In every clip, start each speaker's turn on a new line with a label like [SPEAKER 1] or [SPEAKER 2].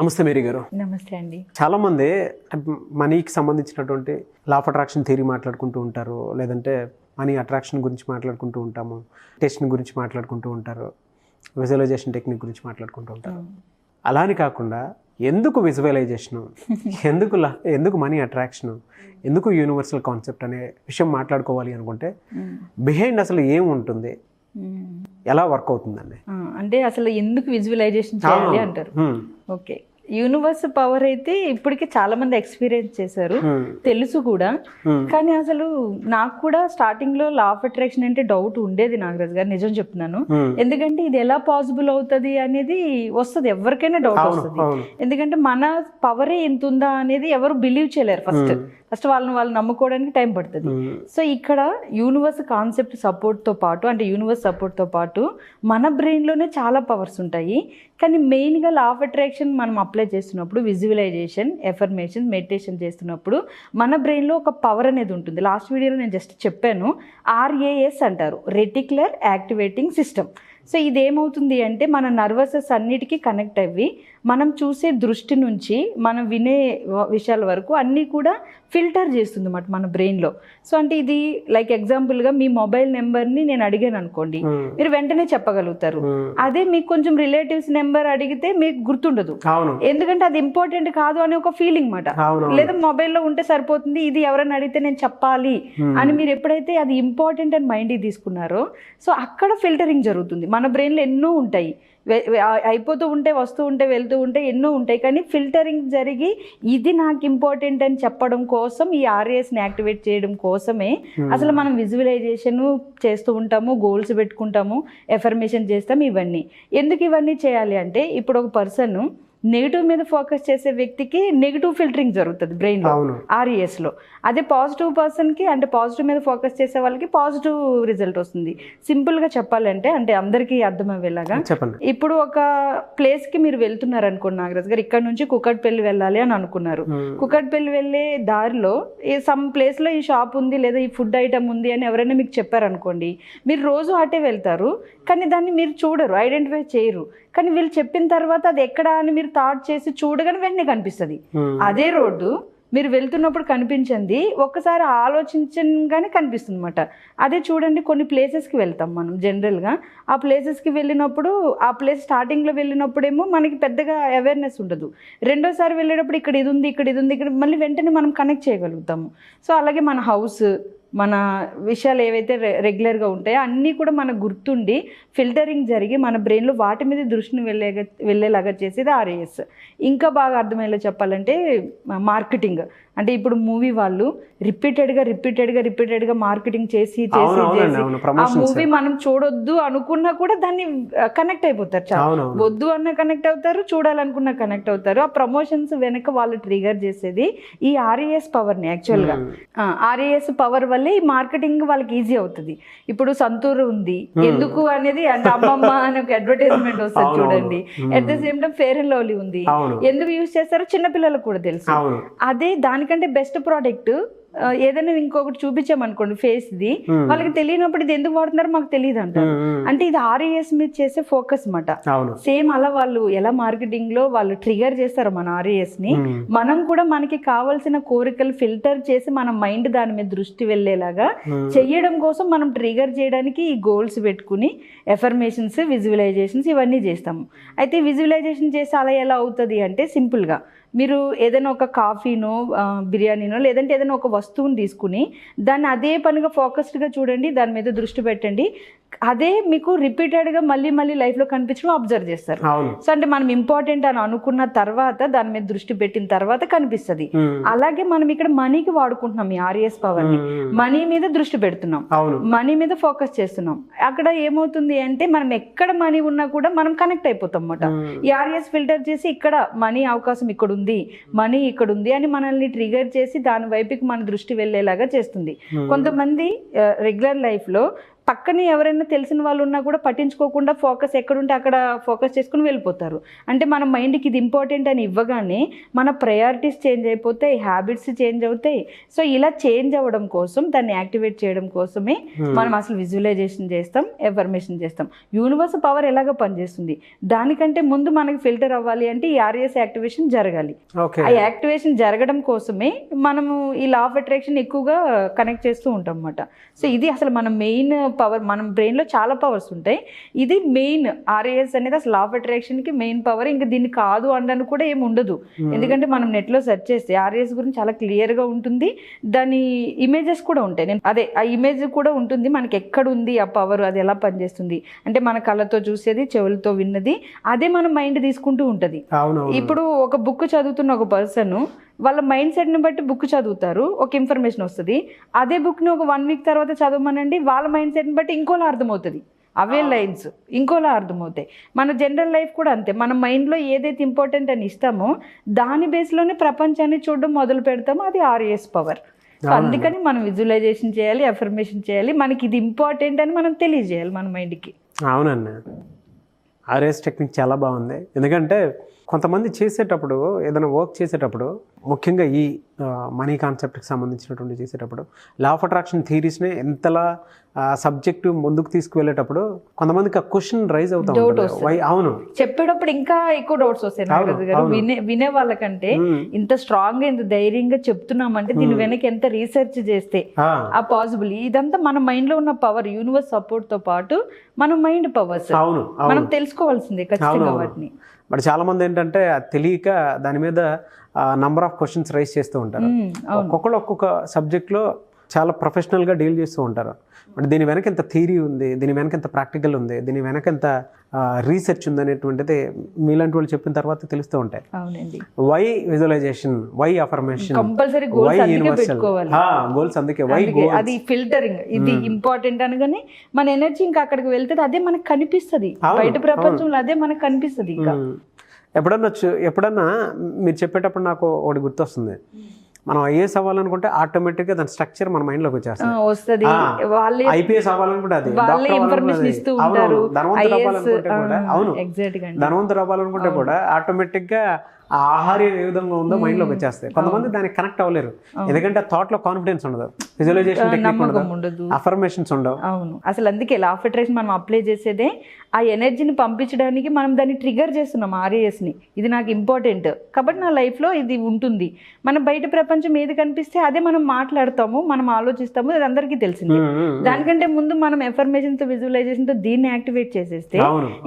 [SPEAKER 1] నమస్తే మేరీ గారు.
[SPEAKER 2] నమస్తే అండి.
[SPEAKER 1] చాలా మంది మనీకి సంబంధించినటువంటి లా ఆఫ్ అట్రాక్షన్ థియరీ మాట్లాడుకుంటూ ఉంటారు, లేదంటే మనీ అట్రాక్షన్ గురించి మాట్లాడుకుంటూ ఉంటాము, టెస్టింగ్ గురించి మాట్లాడుకుంటూ ఉంటారు, విజువలైజేషన్ టెక్నిక్ గురించి మాట్లాడుకుంటూ ఉంటారు. అలా అని కాకుండా ఎందుకు విజువలైజేషను, ఎందుకు మనీ అట్రాక్షను, ఎందుకు యూనివర్సల్ కాన్సెప్ట్ అనే విషయం మాట్లాడుకోవాలి అనుకుంటే బిహైండ్ అసలు ఏం ఉంటుంది, ఎలా వర్క్ అవుతుందండి?
[SPEAKER 2] అంటే అసలు ఎందుకు విజువలైజేషన్ చేయాలి అంటారు. ఓకే, యూనివర్స్ పవర్ అయితే ఇప్పటికే చాలా మంది ఎక్స్పీరియన్స్ చేశారు, తెలుసు కూడా. కానీ అసలు నాకు కూడా స్టార్టింగ్ లో లా ఆఫ్ అట్రాక్షన్ అంటే డౌట్ ఉండేది నాగరాజ్ గారు, నిజం చెప్తున్నాను. ఎందుకంటే ఇది ఎలా పాసిబుల్ అవుతుంది అనేది వస్తుంది, ఎవరికైనా డౌట్ వస్తుంది. ఎందుకంటే మన పవరే ఎంత ఉందా అనేది ఎవరు బిలీవ్ చేయలేరు. ఫస్ట్ వాళ్ళని నమ్ముకోవడానికి టైం పడుతుంది. సో ఇక్కడ యూనివర్స్ కాన్సెప్ట్ సపోర్ట్తో పాటు, అంటే యూనివర్స్ సపోర్ట్తో పాటు మన బ్రెయిన్లోనే చాలా పవర్స్ ఉంటాయి. కానీ మెయిన్గా లా ఆఫ్ అట్రాక్షన్ మనం అప్లై చేస్తున్నప్పుడు, విజువలైజేషన్, ఎఫర్మేషన్, మెడిటేషన్ చేస్తున్నప్పుడు మన బ్రెయిన్లో ఒక పవర్ అనేది ఉంటుంది. లాస్ట్ వీడియోలో నేను జస్ట్ చెప్పాను, RAS అంటారు, రెటిక్యులర్ యాక్టివేటింగ్ సిస్టమ్. సో ఇదేమవుతుంది అంటే మన నర్వసెస్ అన్నిటికీ కనెక్ట్ అయ్యి మనం చూసే దృష్టి నుంచి మనం వినే విషయాల వరకు అన్నీ కూడా ఫిల్టర్ చేస్తుంది అన్నమాట మన బ్రెయిన్లో. సో అంటే ఇది లైక్ ఎగ్జాంపుల్గా మీ మొబైల్ నెంబర్ని నేను అడిగాను అనుకోండి, మీరు వెంటనే చెప్పగలుగుతారు. అదే మీకు కొంచెం రిలేటివ్స్ నెంబర్ అడిగితే మీకు గుర్తుండదు, ఎందుకంటే అది ఇంపార్టెంట్ కాదు అనే ఒక ఫీలింగ్ మాట. లేదా మొబైల్లో ఉంటే సరిపోతుంది, ఇది ఎవరైనా అడిగితే నేను చెప్పాలి అని మీరు ఎప్పుడైతే అది ఇంపార్టెంట్ అని మైండ్కి తీసుకున్నారో, సో అక్కడ ఫిల్టరింగ్ జరుగుతుంది. మన బ్రెయిన్లో ఎన్నో ఉంటాయి, అయిపోతూ ఉంటే, వస్తూ ఉంటే, వెళ్తూ ఉంటే ఎన్నో ఉంటాయి. కానీ ఫిల్టరింగ్ జరిగి ఇది నాకు ఇంపార్టెంట్ అని చెప్పడం కోసం, ఈ RASని యాక్టివేట్ చేయడం కోసమే అసలు మనం విజువలైజేషన్ చేస్తూ ఉంటాము, గోల్స్ పెట్టుకుంటాము, ఎఫర్మేషన్ చేస్తాము. ఎందుకు ఇవన్నీ చేయాలి అంటే, ఇప్పుడు ఒక పర్సన్ నెగిటివ్ మీద ఫోకస్ చేసే వ్యక్తికి నెగిటివ్ ఫిల్టరింగ్ జరుగుతుంది బ్రెయిన్లో, RASలో. అదే పాజిటివ్ పర్సన్కి, అంటే పాజిటివ్ మీద ఫోకస్ చేసే వాళ్ళకి పాజిటివ్ రిజల్ట్ వస్తుంది. సింపుల్గా చెప్పాలంటే, అంటే అందరికీ అర్థమయ్యేలాగా, ఇప్పుడు ఒక ప్లేస్కి మీరు వెళ్తున్నారు అనుకోండి నాగరాజ్ గారు, ఇక్కడ నుంచి కుకట్పల్లి వెళ్ళాలి అని అనుకున్నారు. కుకట్పల్లి వెళ్ళే దారిలో సమ్ ప్లేస్లో ఈ షాప్ ఉంది, లేదా ఈ ఫుడ్ ఐటమ్ ఉంది అని ఎవరైనా మీకు చెప్పారనుకోండి, మీరు రోజు అటే వెళ్తారు, కానీ దాన్ని మీరు చూడరు, ఐడెంటిఫై చేయరు. కానీ వీళ్ళు చెప్పిన తర్వాత అది ఎక్కడా అని మీరు థాట్ చేసి చూడగానే వెంటనే కనిపిస్తుంది. అదే రోడ్డు మీరు వెళ్తున్నప్పుడు కనిపించింది, ఒక్కసారి ఆలోచించగానే కనిపిస్తుంది అనమాట. అదే చూడండి, కొన్ని ప్లేసెస్కి వెళ్తాం మనం జనరల్గా, ఆ ప్లేసెస్కి వెళ్ళినప్పుడు, ఆ ప్లేస్ స్టార్టింగ్లో వెళ్ళినప్పుడేమో మనకి పెద్దగా అవేర్నెస్ ఉండదు. రెండోసారి వెళ్ళేటప్పుడు ఇక్కడ ఇది ఉంది, ఇక్కడ మళ్ళీ వెంటనే మనం కనెక్ట్ చేయగలుగుతాము. సో అలాగే మన హౌస్, మన విషయాలు ఏవైతే రెగ్యులర్గా ఉంటాయో అన్నీ కూడా మనకు గుర్తుండి ఫిల్టరింగ్ జరిగి మన బ్రెయిన్లో వాటి మీద దృష్టిని వెళ్ళేలాగా చేసేది RAS. ఇంకా బాగా అర్థమయ్యేలా చెప్పాలంటే మార్కెటింగ్, అంటే ఇప్పుడు మూవీ వాళ్ళు రిపీటెడ్గా మార్కెటింగ్ చేసి ఆ మూవీ మనం చూడొద్దు అనుకున్నా కూడా దాన్ని కనెక్ట్ అయిపోతారు. చాలా వద్దు అన్న కనెక్ట్ అవుతారు, చూడాలనుకున్నా కనెక్ట్ అవుతారు. ఆ ప్రమోషన్స్ వెనక వాళ్ళు ట్రిగర్ చేసేది ఈ RAS పవర్ని. యాక్చువల్గా RAS పవర్ వల్లే ఈ మార్కెటింగ్ వాళ్ళకి ఈజీ అవుతుంది. ఇప్పుడు సంతూర్ ఉంది ఎందుకు అనేది, అంటే అమ్మమ్మ అని ఒక అడ్వర్టైజ్మెంట్ వస్తుంది చూడండి. At the same time fair and lovely ఉంది, ఎందుకు యూజ్ చేస్తారో చిన్నపిల్లలకు కూడా తెలుసు. అదే దానికంటే బెస్ట్ ప్రోడక్ట్ ఏదైనా ఇంకొకటి చూపించామనుకోండి ఫేస్ది, వాళ్ళకి తెలియనప్పుడు ఇది ఎందుకు వాడుతున్నారో మాకు తెలియదు అంటారు. అంటే ఇది RAS మీద చేసే ఫోకస్ అన్నమాట. సేమ్ అలా వాళ్ళు ఎలా మార్కెటింగ్ లో వాళ్ళు ట్రిగర్ చేస్తారు మన RASని, మనం కూడా మనకి కావాల్సిన కోరికలు ఫిల్టర్ చేసి మన మైండ్ దాని మీద దృష్టి వెళ్ళేలాగా చెయ్యడం కోసం మనం ట్రిగర్ చేయడానికి ఈ గోల్స్ పెట్టుకుని ఎఫర్మేషన్స్, విజువలైజేషన్స్ ఇవన్నీ చేస్తాము. అయితే విజువలైజేషన్ చేసి అలా ఎలా అవుతుంది అంటే, సింపుల్గా మీరు ఏదైనా ఒక కాఫీనో, బిర్యానీనో, లేదంటే ఏదైనా ఒక వస్తువుని తీసుకుని దాన్ని అదే పనిగా ఫోకస్డ్గా చూడండి, దాని మీద దృష్టి పెట్టండి. అదే మీకు రిపీటెడ్గా మళ్ళీ లైఫ్లో కనిపించడం అబ్జర్వ్ చేస్తారు. సో అంటే మనం ఇంపార్టెంట్ అని అనుకున్న తర్వాత, దాని మీద దృష్టి పెట్టిన తర్వాత కనిపిస్తుంది. అలాగే మనం ఇక్కడ మనీకి వాడుకుంటున్నాం ఈ RAS పవర్ని, మనీ మీద దృష్టి పెడుతున్నాం, మనీ మీద ఫోకస్ చేస్తున్నాం. అక్కడ ఏమవుతుంది అంటే, మనం ఎక్కడ మనీ ఉన్నా కూడా మనం కనెక్ట్ అయిపోతాం అన్నమాట. ఈ RAS ఫిల్టర్ చేసి ఇక్కడ మనీ అవకాశం ఇక్కడ ఉంది, మనీ ఇక్కడ ఉంది అని మనల్ని ట్రిగర్ చేసి దాని వైపుకి మన దృష్టి వెళ్ళేలాగా చేస్తుంది. కొంతమంది రెగ్యులర్ లైఫ్లో పక్కనే ఎవరైనా తెలిసిన వాళ్ళు ఉన్నా కూడా పట్టించుకోకుండా ఫోకస్ ఎక్కడుంటే అక్కడ ఫోకస్ చేసుకుని వెళ్ళిపోతారు. అంటే మన మైండ్కి ఇది ఇంపార్టెంట్ అని ఇవ్వగానే మన ప్రయారిటీస్ చేంజ్ అయిపోతాయి, హ్యాబిట్స్ చేంజ్ అవుతాయి. సో ఇలా చేంజ్ అవ్వడం కోసం, దాన్ని యాక్టివేట్ చేయడం కోసమే మనం అసలు విజువలైజేషన్ చేస్తాం, ఎఫర్మేషన్ చేస్తాం. యూనివర్స్ పవర్ ఎలాగ పనిచేస్తుంది, దానికంటే ముందు మనకి ఫిల్టర్ అవ్వాలి అంటే ఈ ఆర్ఏఎస్ యాక్టివేషన్ జరగాలి. ఆ యాక్టివేషన్ జరగడం కోసమే మనము ఈ లా ఆఫ్ అట్రాక్షన్ ఎక్కువగా కనెక్ట్ చేస్తూ ఉంటాం అన్నమాట. సో ఇది అసలు మన మెయిన్ పవర్. మనం బ్రెయిన్లో చాలా పవర్స్ ఉంటాయి, ఇది మెయిన్ ఆర్ఏఎస్ అనేది అసలు లా ఆఫ్ అట్రాక్షన్కి మెయిన్ పవర్. ఇంకా దీన్ని కాదు అనడానికి కూడా ఏమి ఉండదు. ఎందుకంటే మనం నెట్లో సెర్చ్ చేస్తే ఆర్ఏఎస్ గురించి చాలా క్లియర్గా ఉంటుంది, దాని ఇమేజెస్ కూడా ఉంటాయి. నేను అదే ఆ ఇమేజ్ కూడా ఉంటుంది, మనకి ఎక్కడ ఉంది ఆ పవర్, అది ఎలా పనిచేస్తుంది అంటే మన కళ్ళతో చూసేది, చెవులతో విన్నది, అదే మన మైండ్ తీసుకుంటూ ఉంటుంది. ఇప్పుడు ఒక బుక్ చదువుతున్న ఒక పర్సన్ వాళ్ళ మైండ్ సెట్ని బట్టి బుక్ చదువుతారు, ఒక ఇన్ఫర్మేషన్ వస్తుంది. అదే బుక్ని ఒక 1 వీక్ తర్వాత చదవమనండి, వాళ్ళ మైండ్ సెట్ని బట్టి ఇంకోలా అర్థమవుతుంది. అవే లైన్స్ ఇంకోలా అర్థమవుతాయి. మన జనరల్ లైఫ్ కూడా అంతే. మన మైండ్లో ఏదైతే ఇంపార్టెంట్ అని ఇస్తామో దాని బేస్లోనే ప్రపంచాన్ని చూడడం మొదలు పెడతామో, అది ఆర్ఏఎస్ పవర్. అందుకని మనం విజువలైజేషన్ చేయాలి, అఫర్మేషన్ చేయాలి, మనకి ఇది ఇంపార్టెంట్ అని మనం తెలియజేయాలి మన మైండ్కి.
[SPEAKER 1] అవునండి, ఆర్ఏఎస్ టెక్నిక్ చాలా బాగుంది. ఎందుకంటే కొంతమంది చేసేటప్పుడు, ఏదైనా వర్క్ చేసేటప్పుడు, ముఖ్యంగా ఈ మనీ కాన్సెప్ట్కి సంబంధించినటువంటి చేసేటప్పుడు లా ఆఫ్ అట్రాక్షన్ థియరీస్ని ఎంతలా సబ్జెక్టు ముందుకు తీసుకువెళ్ళేటప్పుడు కొంతమందికి ఆ క్వశ్చన్ రైజ్ అవుతా ఉంటుంది. అవును,
[SPEAKER 2] చెప్పేటప్పుడు ఇంకా ఎక్కువ డౌట్స్ వస్తాయి. వినే వాళ్ళకంటే ఇంత స్ట్రాంగ్ గా, ఇంత ధైర్యంగా చెప్తున్నామంటే దీని వెనక ఎంత రీసెర్చ్ చేస్తే ఆ పాసిబుల్. ఇదంతా మన మైండ్ లో ఉన్న పవర్, యూనివర్స్ సపోర్ట్ తో పాటు మన మైండ్ పవర్స్ మనం తెలుసుకోవాల్సిందే ఖచ్చితంగా వాటిని.
[SPEAKER 1] బట్ చాలా మంది ఏంటంటే తెలియక దాని మీద నంబర్ ఆఫ్ క్వశ్చన్స్ రైజ్ చేస్తూ ఉంటారు. ఒక్కొక్కరు ఒక్కొక్క సబ్జెక్ట్లో చాలా ప్రొఫెషనల్గా డీల్ చేస్తూ ఉంటారు. బట్ దీని వెనక ఎంత థియరీ ఉంది, దీని వెనక ఎంత ప్రాక్టికల్ ఉంది, దీని వెనక ఎంత రీసెర్చ్ ఉంది అనేటువంటిది మీలాంటి వాళ్ళు చెప్పిన తర్వాత తెలుస్తూ ఉంటాయి. Why visualization, why affirmation, why universal goals. అందుకే వై గోల్స్,
[SPEAKER 2] అది ఫిల్టరింగ్. ఇది ఇంపార్టెంట్ అనగానే మన ఎనర్జీ ఇంకా అక్కడికి వెళ్తే అదే మనకు కనిపిస్తుంది, బయట ప్రపంచంలో అదే మనకు కనిపిస్తుంది. ఇంకా
[SPEAKER 1] ఎప్పుడన్నా మీరు చెప్పేటప్పుడు నాకు ఒకటి గుర్తొస్తుంది. మనం ఐఏఎస్ అవ్వాలనుకుంటే ఆటోమేటిక్గా దాని స్ట్రక్చర్ మన మైండ్ లోకి వచ్చేస్తుంది. ఐపీఎస్ అవ్వాలనుకుంటే అది, ధనవంతుడు అవ్వాలనుకుంటే కూడా ఆటోమేటిక్గా ఆ ఆహార్యం ఏ విధంగా ఉందో మైండ్ లోకి వచ్చేస్తాయి. కొంతమంది దానికి కనెక్ట్ అవ్వలేరు, ఎందుకంటే థాట్ లో కాన్ఫిడెన్స్ ఉండదు, విజువలైజేషన్ టెక్నిక్ ఉండదు, అఫర్మేషన్స్ ఉండవు.
[SPEAKER 2] అవును, అసలు అందుకే లా ఆఫ్ అట్రాక్షన్ మనం అప్లై చేసేదే ఆ ఎనర్జీని పంపించడానికి. మనం దాన్ని ట్రిగర్ చేస్తున్నాం ఆర్ఏఎస్ ని, ఇది నాకు ఇంపార్టెంట్ కాబట్టి నా లైఫ్ లో ఇది ఉంటుంది. మనం బయట ప్రపంచం ఏది కనిపిస్తే అదే మనం మాట్లాడతాము, మనం ఆలోచిస్తాము, అది అందరికీ తెలిసింది. దానికంటే ముందు మనం ఎఫర్మేషన్ తో, విజువలైజేషన్ తో దీన్ని యాక్టివేట్ చేసేస్తే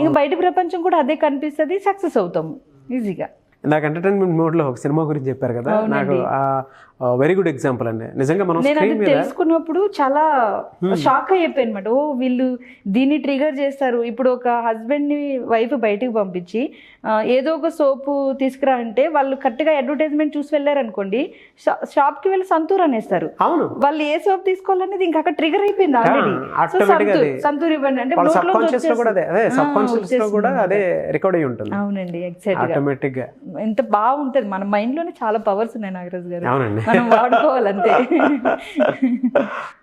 [SPEAKER 2] ఇంకా బయట ప్రపంచం కూడా అదే కనిపిస్తుంది, సక్సెస్ అవుతాము ఈజీగా.
[SPEAKER 1] నాకు ఎంటర్టైన్మెంట్ మోడ్లో ఒక సినిమా గురించి చెప్పారు కదా, నాకు వెరీ గుడ్ ఎగ్జాంపుల్ అండి. నిజంగా మనం
[SPEAKER 2] తెలుసుకున్నప్పుడు చాలా షాక్ అయిపోయాను అనమాట. ఓ వీళ్ళు దీన్ని ట్రిగర్ చేస్తారు. ఇప్పుడు ఒక హస్బెండ్ ని వైఫ్ బయటకు పంపించి ఏదో ఒక సోపు తీసుకురా అంటే వాళ్ళు కరెక్ట్గా అడ్వర్టైజ్మెంట్ చూసి వెళ్ళారు అనుకోండి, షాప్ కి వెళ్ళి సంతూర్ అనేస్తారు. అవును, వాళ్ళు ఏ సోప్ తీసుకోవాలనేది ఇంకా అక్కడ ట్రిగర్ అయిపోయింది ఆల్రెడీ. సంతూర్ ఇవ్వండి అంటే అవునండి, ఎగ్జాక్ట్ గా. ఎంత బాగుంటది, మన మైండ్ లోనే చాలా పవర్స్ ఉన్నాయి నాగరాజు గారు, మనం వాడుకోవాలంతే.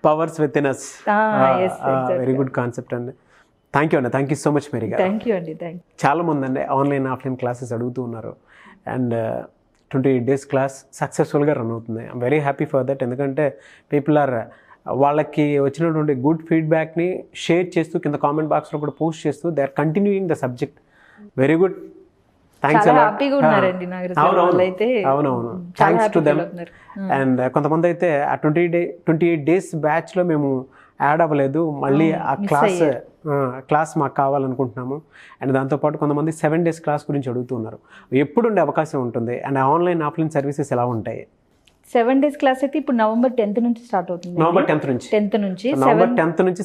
[SPEAKER 1] Powers with in us. Very good concept అండి. థ్యాంక్ యూ అండి, thank you so much Mary గారు.
[SPEAKER 2] థ్యాంక్ యూ అండి.
[SPEAKER 1] చాలా మంది అండి ఆన్లైన్ ఆఫ్లైన్ క్లాసెస్ అడుగుతూ ఉన్నారు, అండ్ 28 days క్లాస్ సక్సెస్ఫుల్గా రన్ అవుతుంది. I'm very happy for that. ఎందుకంటే పీపుల్ ఆర్ వాళ్ళకి వచ్చినటువంటి గుడ్ ఫీడ్బ్యాక్ని షేర్ చేస్తూ కింద కామెంట్ బాక్స్లో కూడా పోస్ట్ చేస్తూ they are continuing the subject. Very good, అవునవును, థ్యాంక్స్ టు దెమ్. అండ్ కొంతమంది అయితే ఆ 28 days బ్యాచ్లో మేము యాడ్ అవ్వలేదు, మళ్ళీ ఆ క్లాస్ మాకు కావాలనుకుంటున్నాము. అండ్ దాంతోపాటు కొంతమంది 7 days క్లాస్ గురించి అడుగుతున్నారు. ఎప్పుడు ఉండే అవకాశం ఉంటుంది, అండ్ ఆన్లైన్ ఆఫ్లైన్ సర్వీసెస్ ఎలా ఉంటాయి?
[SPEAKER 2] 7 days క్లాస్ అయితే ఇప్పుడు November 10th నుంచి స్టార్ట్ అవుతుంది.
[SPEAKER 1] November 10th నుంచి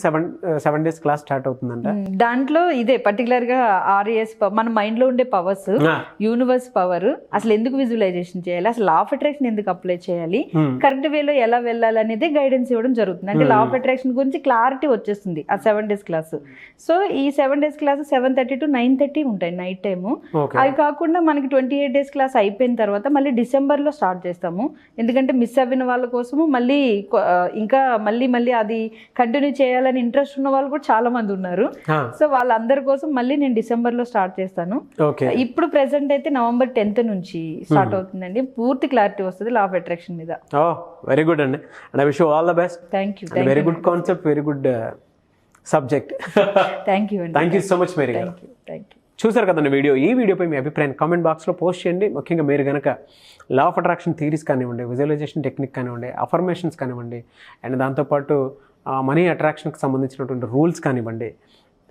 [SPEAKER 1] 7 days క్లాస్ స్టార్ట్ అవుతుందంట.
[SPEAKER 2] దాంట్లో ఇదే పర్టికులర్ గా ఆర్ఏఎస్ మన మైండ్ లో ఉండే పవర్స్, యూనివర్స్ పవర్, అసలు ఎందుకు విజువలైజేషన్ చేయాలి, అసలు లా ఆఫ్ అట్రాక్షన్ ఎందుకు అప్లై చేయాలి, కరెక్ట్ వేలో ఎలా వెళ్ళాలి అనేది గైడెన్స్ ఇవ్వడం జరుగుతుంది. అంటే లా ఆఫ్ అట్రాక్షన్ గురించి క్లారిటీ వచ్చేస్తుంది ఆ 7 days క్లాస్. సో ఈ 7 days క్లాస్ 7:30 to 9:30 ఉంటాయి నైట్ టైము. అవి కాకుండా మనకి 28 days క్లాస్ అయిపోయిన తర్వాత మళ్ళీ డిసెంబర్ లో స్టార్ట్ చేస్తాము. ఎందుకంటే ఎందుకంటే మిస్ అవ్విన వాళ్ళ కోసము మళ్ళీ ఇంకా మళ్ళీ అది కంటిన్యూ చేయాలని ఇంట్రెస్ట్ ఉన్న వాళ్ళు కూడా చాలా మంది ఉన్నారు. సో వాళ్ళందరి కోసం మళ్ళీ నేను డిసెంబర్లో స్టార్ట్ చేస్తాను. ఇప్పుడు ప్రెసెంట్ అయితే November 10th నుంచి స్టార్ట్ అవుతుందండి. పూర్తి క్లారిటీ వస్తుంది లా ఆఫ్ అట్రాక్షన్ మీద.
[SPEAKER 1] వెరీ గుడ్ అండి. And I wish you all the best.
[SPEAKER 2] Thank you.
[SPEAKER 1] Very good concept, very good subject.
[SPEAKER 2] Thank you అండి.
[SPEAKER 1] Thank you so much Mary గారు.
[SPEAKER 2] Thank you.
[SPEAKER 1] చూసారు కదండి video. ఈ వీడియోపై మీ అభిప్రాయం కామెంట్ బాక్స్లో పోస్ట్ చేయండి. ముఖ్యంగా మీరు కనుక లా ఆఫ్ అట్రాక్షన్ థియరీస్ కానివ్వండి, విజువలైజేషన్ టెక్నిక్ కానివ్వండి, అఫర్మేషన్స్ కానివ్వండి, అండ్ దాంతోపాటు మనీ అట్రాక్షన్కి సంబంధించినటువంటి రూల్స్ కానివ్వండి,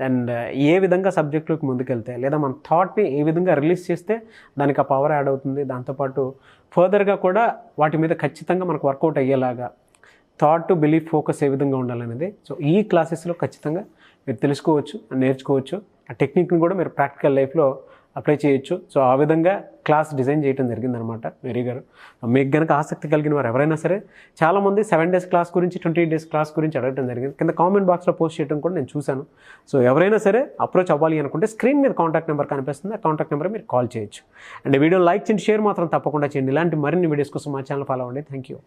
[SPEAKER 1] అండ్ ఏ విధంగా సబ్జెక్టులోకి ముందుకెళ్తే లేదా మన థాట్ని ఏ విధంగా రిలీజ్ చేస్తే దానికి ఆ పవర్ యాడ్ అవుతుంది, దాంతోపాటు ఫర్దర్గా కూడా వాటి మీద ఖచ్చితంగా మనకు వర్కౌట్ అయ్యేలాగా థాట్ టు బిలీఫ్ ఫోకస్ ఏ విధంగా ఉండాలనేది సో ఈ క్లాసెస్లో ఖచ్చితంగా మీరు తెలుసుకోవచ్చు, నేర్చుకోవచ్చు. ఆ టెక్నిక్ని కూడా మీరు ప్రాక్టికల్ లైఫ్లో అప్లై చేయొచ్చు. సో ఆ విధంగా క్లాస్ డిజైన్ చేయడం జరిగిందనమాట మేరీ గారు. మీకు కనుక ఆసక్తి కలిగిన వారు ఎవరైనా సరే, చాలామంది 7 days క్లాస్ గురించి 20 days క్లాస్ గురించి అడగడం జరిగింది. కింద కామెంట్ బాక్స్లో పోస్ట్ చేయడం కూడా నేను చూశాను. సో ఎవరైనా సరే అప్రోచ్ అవ్వాలి అనుకుంటే స్క్రీన్ మీద కాంటాక్ట్ నెంబర్ కనిపిస్తుంది. ఆ కాంటాక్ట్ నెంబర్ మీరు కాల్ చేయొచ్చు. అండ్ వీడియో లైక్ చేయండి, షేర్ మాత్రం తప్పకుండా చేయండి. ఇలాంటి మరిన్ని వీడియోస్ కోసం మా ఛానల్ ఫాలో అవ్వండి. Thank you.